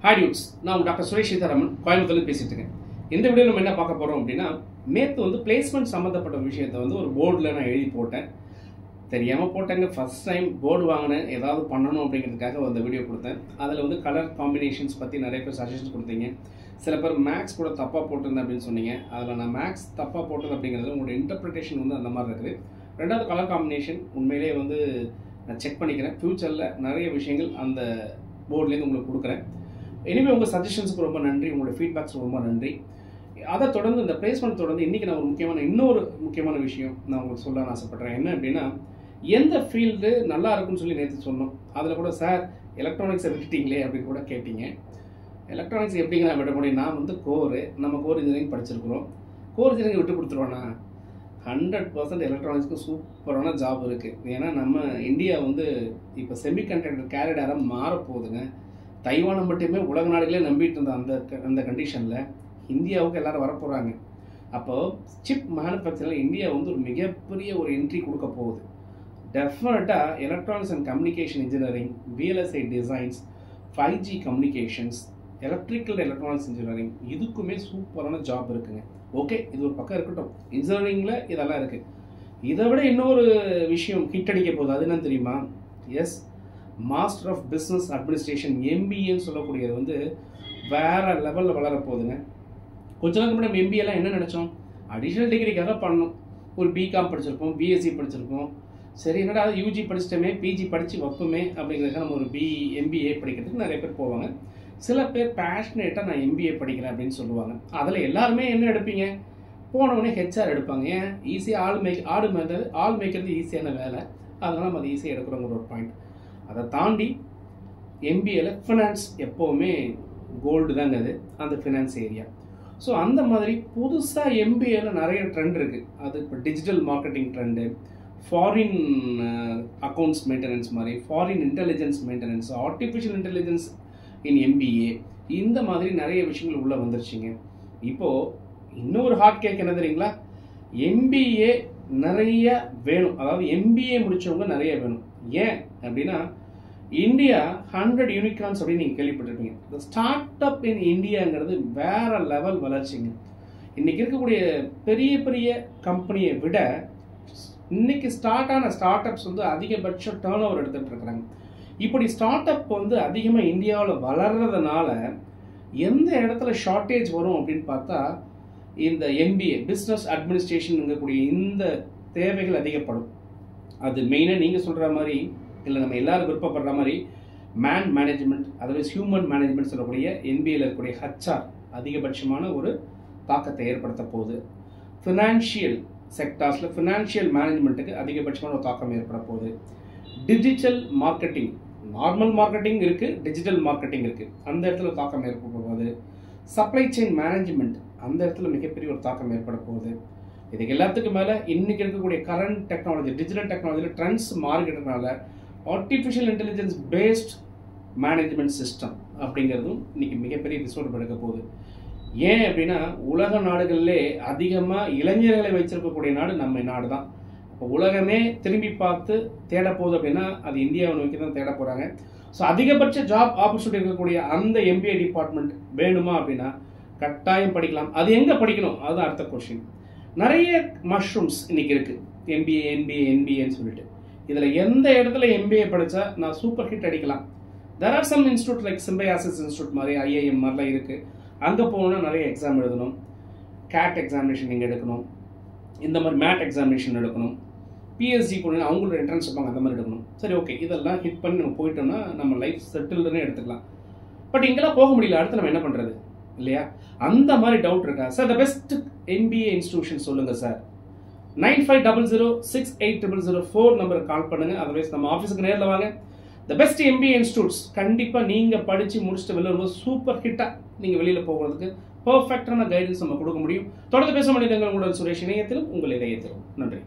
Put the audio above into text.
Hi dudes, நான் doctor Suresh Sitharaman கோயம்புத்தூர்ல பேசிட்டு இருக்கேன். இந்த வீடியோ நம்ம என்ன பார்க்க போறோம் அப்படின்னா, நேத்து வந்து பிளேஸ்மெண்ட் சம்பந்தப்பட்ட விஷயத்தை வந்து ஒரு போர்டில் நான் எழுதி போட்டேன். தெரியாமல் போட்டேங்க. ஃபர்ஸ்ட் டைம் போர்டு வாங்கினேன், ஏதாவது பண்ணணும் அப்படிங்கிறதுக்காக அந்த வீடியோ கொடுத்தேன். அதில் வந்து கலர் காம்பினேஷன்ஸ் பற்றி நிறைய பேர் சஜஷன் கொடுத்தீங்க. சில பேர் மேக்ஸ் கூட தப்பாக போட்டிருந்தேன் அப்படின்னு சொன்னீங்க. அதில் நான் மேக்ஸ் தப்பாக போட்டது அப்படிங்கிறது உங்களோட இன்டர்பிரிட்டேஷன் வந்து அந்த மாதிரி இருக்குது. ரெண்டாவது கலர் காம்பினேஷன் உண்மையிலே வந்து நான் செக் பண்ணிக்கிறேன். ஃப்யூச்சரில் நிறைய விஷயங்கள் அந்த போர்ட்லேருந்து உங்களுக்கு கொடுக்குறேன். எனிவே உங்கள் சஜஷன்ஸுக்கு ரொம்ப நன்றி, உங்களோட ஃபீட்பேக்ஸ் ரொம்ப நன்றி. அதை தொடர்ந்து இந்த பிளேஸ்மெண்ட் தொடர்ந்து இன்றைக்கி நான் ஒரு இன்னொரு முக்கியமான விஷயம் நான் உங்களுக்கு சொல்ல ஆசைப்பட்றேன். என்ன அப்படின்னா, எந்த ஃபீல்டு நல்லா இருக்குன்னு சொல்லி நேற்று சொன்னோம். அதில் கூட சார் எலக்ட்ரானிக்ஸை விட்டுட்டீங்களே அப்படின்னு கூட கேட்டீங்க. எலக்ட்ரானிக்ஸ் எப்படிங்க நான் விட முடியும்? நான் வந்து நம்ம கோர் இன்ஜினியரிங் படிச்சிருக்கிறோம். கோர் இன்ஜினியரிங் விட்டு கொடுத்துருவோண்ணா? 100% எலக்ட்ரானிக்ஸ்க்கு சூப்பரான ஜாப் இருக்குது. ஏன்னா நம்ம இந்தியா வந்து இப்போ செமிகண்டக்டர் கேரிடாராக மாறப்போகுதுங்க. தைவானை மட்டுமே உலக நாடுகளே நம்பிட்டு இருந்த அந்த கண்டிஷனில் இந்தியாவுக்கு எல்லாரும் வரப்போகிறாங்க. அப்போது சிப் மேனுஃபேக்சரில் இந்தியா வந்து ஒரு மிகப்பெரிய ஒரு என்ட்ரி கொடுக்க போகுது. டெஃபினட்டாக electronics and communication engineering, VLSI designs, 5G communications, electrical electronics engineering, இதுக்குமே சூப்பரான ஜாப் இருக்குங்க. ஓகே, இது ஒரு பக்கம் இருக்கட்டும். இன்ஜினியரிங்கில் இதெல்லாம் இருக்குது. இதை விட இன்னொரு விஷயம் ஹிட் அடிக்க போகுது. அது என்னன்னு தெரியுமா? Yes, master of business administration, MBAன்னு சொல்லக்கூடியது வந்து வேற லெவலில் வளர போகுதுங்க. கொஞ்ச நாளுக்கு முன்னாடி MBAலாம் என்ன நினச்சோம்? அடிஷ்னல் டிகிரிக்காக பண்ணணும். ஒரு பிகாம் படிச்சிருப்போம், BSc படிச்சிருப்போம். சரி, என்னடா UG படிச்சிட்டோமே, PG படித்து வைப்போமே அப்படிங்கிறதுக்காக நம்ம ஒரு MBA படிக்கிறதுக்கு நிறைய பேர் போவாங்க. சில பேர் பேஷனேட்டாக நான் MBA படிக்கிறேன் அப்படின்னு சொல்லுவாங்க. அதில் எல்லாருமே என்ன எடுப்பீங்க? போனவுடனே HR எடுப்பாங்க. ஏன்? ஈஸியாக ஆள் மேய்க்கிறது ஈஸியான வேலை, அதனால் நம்ம அதை ஈஸியாக எடுக்கிறோங்கிற ஒரு பாயிண்ட். அதை தாண்டி MBAல ஃபினான்ஸ் எப்போவுமே கோல்டு தாங்க அது, அந்த ஃபினான்ஸ் ஏரியா. ஸோ அந்த மாதிரி புதுசாக MBAல நிறைய ட்ரெண்ட் இருக்குது. அது இப்போ digital marketing trend, foreign accounts maintenance மாதிரி, foreign intelligence maintenance, artificial intelligence in MBA, இந்த மாதிரி நிறைய விஷயங்கள் உள்ளே வந்துருச்சுங்க. இப்போது இன்னொரு ஹாட் கேக் என்ன தெரியுங்களா? MBA நிறைய வேணும். அதாவது MBA முடித்தவங்க நிறைய வேணும். ஏன் அப்படின்னா, இந்தியா 100 யூனிகார்ன்ஸ் அப்படின்னு நீங்கள் கேள்விப்பட்டிருப்பீங்க. இந்த ஸ்டார்ட் அப் இன் இந்தியாங்கிறது வேற லெவல் வளர்ச்சிங்க. இன்னைக்கு இருக்கக்கூடிய பெரிய பெரிய கம்பெனியை விட இன்னைக்கு ஸ்டார்ட் அப்ஸ் வந்து அதிகபட்ச டேர்ன் ஓவர் எடுத்துகிட்டு இருக்கிறாங்க. இப்படி ஸ்டார்ட் அப் வந்து அதிகமாக இந்தியாவில் வளர்றதுனால எந்த இடத்துல ஷார்ட்டேஜ் வரும் அப்படின்னு பார்த்தா, இந்த MBA பிஸ்னஸ் அட்மினிஸ்ட்ரேஷனுங்கக்கூடிய இந்த தேவைகள் அதிகப்படும். அது மெயினாக நீங்கள் சொல்கிற மாதிரி இல்லை, நம்ம எல்லாரும் விருப்பப்படுற மாதிரி மேனேஜ்மெண்ட், அதாவது ஹியூமன் மேனேஜ்மெண்ட் சொல்லக்கூடிய MBAல இருக்கக்கூடிய HR அதிகபட்சமான ஒரு தாக்கத்தை ஏற்படுத்த போகுது. ஃபினான்ஷியல் செக்டார்ஸில் ஃபினான்ஷியல் மேனேஜ்மெண்ட்டுக்கு அதிகபட்சமான ஒரு தாக்கம் ஏற்பட போகுது. டிஜிட்டல் மார்க்கெட்டிங், நார்மல் மார்க்கெட்டிங் இருக்குது, டிஜிட்டல் மார்க்கெட்டிங் இருக்குது, அந்த இடத்துல தாக்கம் ஏற்பட போகுது. சப்ளை செயின் மேனேஜ்மெண்ட், அந்த இடத்துல மிகப்பெரிய ஒரு தாக்கம் ஏற்பட போகுது. இதுக்கு எல்லாத்துக்கும் மேலே இன்றைக்கி இருக்கக்கூடிய கரண்ட் டெக்னாலஜி, டிஜிட்டல் டெக்னாலஜியில் ட்ரெண்ட்ஸ் மாறிக்கிறதுனால artificial intelligence based management system அப்படிங்கிறதும் இன்றைக்கி மிகப்பெரிய ரிசோர்ட் எடுக்க போகுது. ஏன் அப்படின்னா, உலக நாடுகளிலே அதிகமாக இளைஞர்களை வச்சிருக்கக்கூடிய நாடு நம்ம நாடு தான். இப்போ உலகமே திரும்பி பார்த்து தேட போகுது அப்படின்னா அது இந்தியாவை நோக்கி தான் தேட போகிறாங்க. ஸோ அதிகபட்ச ஜாப் ஆப்பர்ச்சுனிட்டி இருக்கக்கூடிய அந்த MBA டிபார்ட்மெண்ட் வேணுமா அப்படின்னா கட்டாயம் படிக்கலாம். அது எங்கே படிக்கணும்? அதுதான் அடுத்த கொஸ்டின். நிறைய மஷ்ரூம்ஸ் இன்னைக்கு இருக்குது, MBAன்னு சொல்லிட்டு. இதில் எந்த இடத்துல MBA படித்தா நான் சூப்பர் ஹிட் அடிக்கலாம்? There are some institute like symbiosis institute மாதிரி, IIM மாதிரிலாம் இருக்குது. அங்கே போகணுன்னா நிறைய எக்ஸாம் எழுதணும். CAT எக்ஸாமினேஷன் நீங்கள் எடுக்கணும், இந்த மாதிரி மேட் எக்ஸாமினேஷன் எடுக்கணும். PhD போனீங்கன்னா அவங்களோட என்ட்ரன்ஸ் வைப்பாங்க, அந்த மாதிரி எடுக்கணும். சரி, ஓகே, இதெல்லாம் ஹிட் பண்ணி நம்ம போயிட்டோம்னா நம்ம லைஃப் செட்டில்டுன்னே எடுத்துக்கலாம். பட் இங்கெல்லாம் போக முடியல, அடுத்து நம்ம என்ன பண்ணுறது இல்லையா? அந்த மாதிரி டவுட் இருக்கா? Sir, the best MBA institution சொல்லுங்கள் சார். 9500680004 நம்பருக்கு கால் பண்ணுங்கள். அதர்வைஸ் நம்ம ஆஃபீஸுக்கு நேரில் வாங்க. த பெஸ்ட் MBA இன்ஸ்டிடியூட்ஸ் கண்டிப்பாக நீங்கள் படித்து முடிச்சுட்டு வெளில வரும்போது சூப்பர் ஹிட்டாக நீங்கள் வெளியில் போகிறதுக்கு பர்ஃபெக்டான கைடன்ஸ் நம்ம கொடுக்க முடியும். தொடர்ந்து பேச மனிதர்கள் உங்களுடன் சுரேஷ், இணையத்திலும் உங்கள் இதயத்திலும். நன்றி.